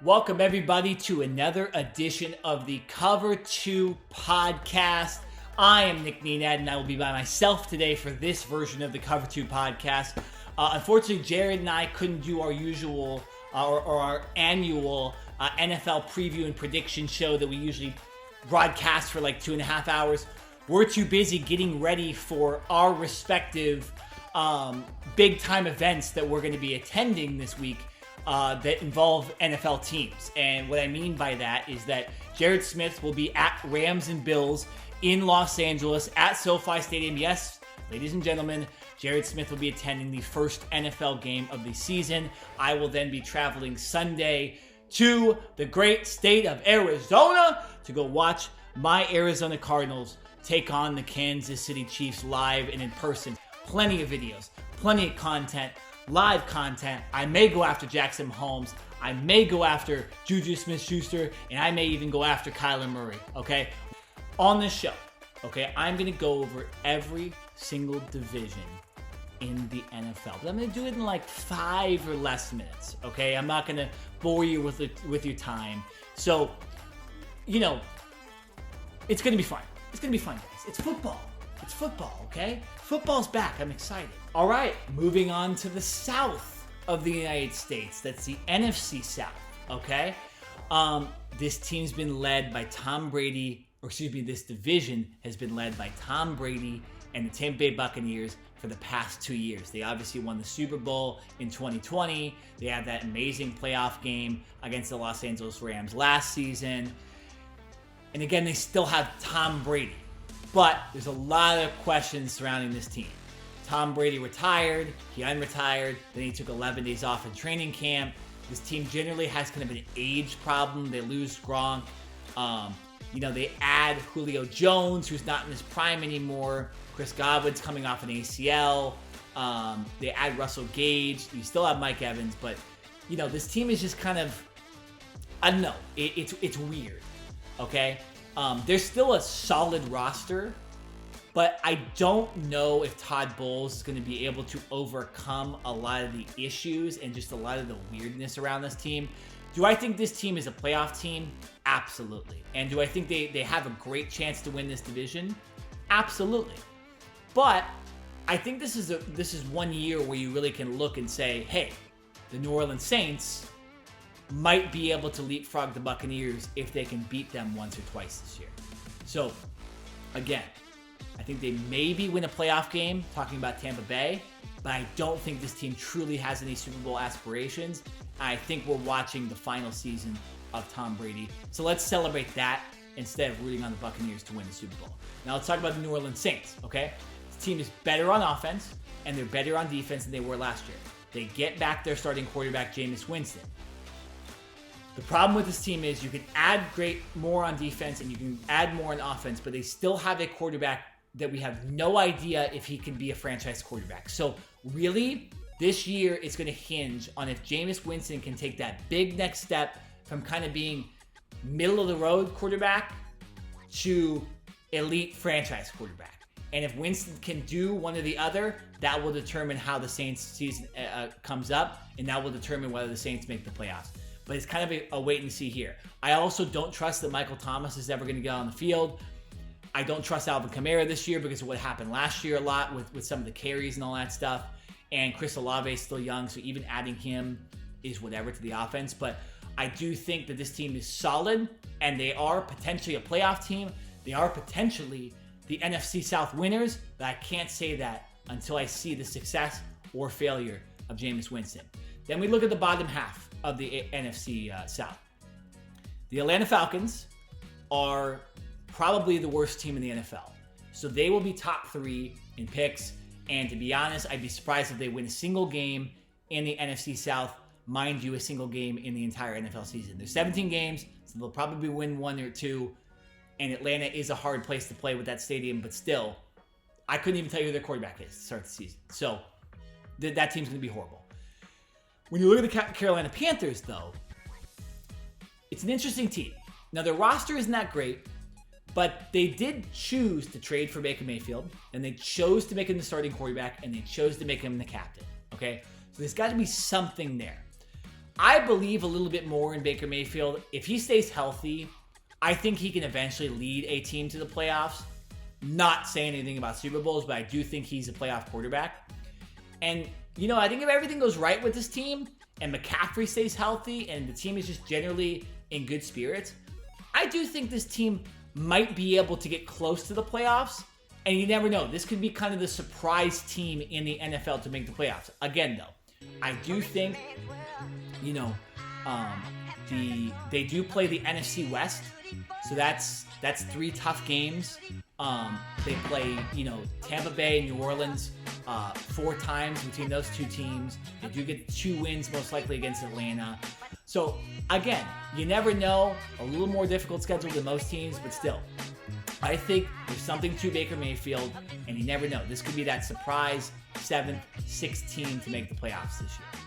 Welcome everybody to another edition of the Cover 2 podcast. I am Nick Nenad and I will be by myself today for this version of the Cover 2 podcast. Unfortunately, Jared and I couldn't do our usual or our annual NFL preview and prediction show that we usually broadcast for like 2.5 hours. We're too busy getting ready for our respective big time events that we're going to be attending this week. That involve NFL teams. And what I mean by that is that Jared Smith will be at Rams and Bills in Los Angeles at SoFi Stadium. Yes, ladies and gentlemen, Jared Smith will be attending the first NFL game of the season. I will then be traveling Sunday to the great state of Arizona to go watch my Arizona Cardinals take on the Kansas City Chiefs live and in person. Plenty of videos, plenty of content. Live content. I may go after Jackson Mahomes. I may go after Juju Smith-Schuster, and I may even go after Kyler Murray, okay? On this show, okay, I'm going to go over every single division in the NFL. But I'm going to do it in like 5 or less minutes, okay? I'm not going to bore you with your time. So, you know, it's going to be fun. It's going to be fun, guys. It's football. It's football, okay? Football's back. I'm excited. All right, moving on to the south of the United States. That's the NFC South, okay? This team's been led by Tom Brady, this division has been led by Tom Brady and the Tampa Bay Buccaneers for the past 2 years. They obviously won the Super Bowl in 2020. They had that amazing playoff game against the Los Angeles Rams last season. And again, they still have Tom Brady. But there's a lot of questions surrounding this team. Tom Brady retired, he unretired, then he took 11 days off in training camp. This team generally has kind of an age problem. They lose Gronk. They add Julio Jones, who's not in his prime anymore. Chris Godwin's coming off an ACL. They add Russell Gage. You still have Mike Evans, but this team is just kind of, I don't know. It's weird. Okay. There's still a solid roster, but I don't know if Todd Bowles is going to be able to overcome a lot of the issues and just a lot of the weirdness around this team. Do I think this team is a playoff team? Absolutely. And do I think they have a great chance to win this division? Absolutely. But I think this is 1 year where you really can look and say, hey, the New Orleans Saints might be able to leapfrog the Buccaneers if they can beat them once or twice this year. So, again, I think they maybe win a playoff game, talking about Tampa Bay, but I don't think this team truly has any Super Bowl aspirations. I think we're watching the final season of Tom Brady. So let's celebrate that instead of rooting on the Buccaneers to win the Super Bowl. Now let's talk about the New Orleans Saints, okay? This team is better on offense, and they're better on defense than they were last year. They get back their starting quarterback, Jameis Winston. The problem with this team is you can add more on defense and you can add more on offense, but they still have a quarterback that we have no idea if he can be a franchise quarterback. So really, this year it's going to hinge on if Jameis Winston can take that big next step from kind of being middle-of-the-road quarterback to elite franchise quarterback. And if Winston can do one or the other, that will determine how the Saints season comes up, and that will determine whether the Saints make the playoffs. But it's kind of a wait and see here. I also don't trust that Michael Thomas is ever going to get on the field. I don't trust Alvin Kamara this year because of what happened last year a lot with some of the carries and all that stuff. And Chris Olave is still young, so even adding him is whatever to the offense. But I do think that this team is solid, and they are potentially a playoff team. They are potentially the NFC South winners, but I can't say that until I see the success or failure of Jameis Winston. Then we look at the bottom half of the NFC South. The Atlanta Falcons are probably the worst team in the NFL. So they will be top 3 in picks. And to be honest, I'd be surprised if they win a single game in the NFC South. Mind you, a single game in the entire NFL season. There's 17 games, so they'll probably win 1 or 2. And Atlanta is a hard place to play with that stadium, but still, I couldn't even tell you who their quarterback is to start the season. So that team's going to be horrible. When you look at the Carolina Panthers, though, it's an interesting team. Now, their roster isn't that great, but they did choose to trade for Baker Mayfield, and they chose to make him the starting quarterback, and they chose to make him the captain, okay? So there's got to be something there. I believe a little bit more in Baker Mayfield. If he stays healthy, I think he can eventually lead a team to the playoffs. Not saying anything about Super Bowls, but I do think he's a playoff quarterback. And, I think if everything goes right with this team and McCaffrey stays healthy and the team is just generally in good spirits, I do think this team might be able to get close to the playoffs. And you never know. This could be kind of the surprise team in the NFL to make the playoffs. Again, though, I do think, they do play the NFC West. So that's 3 tough games. They play, Tampa Bay and New Orleans 4 times between those 2 teams. They do get 2 wins most likely against Atlanta. So, again, you never know. A little more difficult schedule than most teams, but still. I think there's something to Baker Mayfield, and you never know. This could be that surprise 7th, 6th team to make the playoffs this year.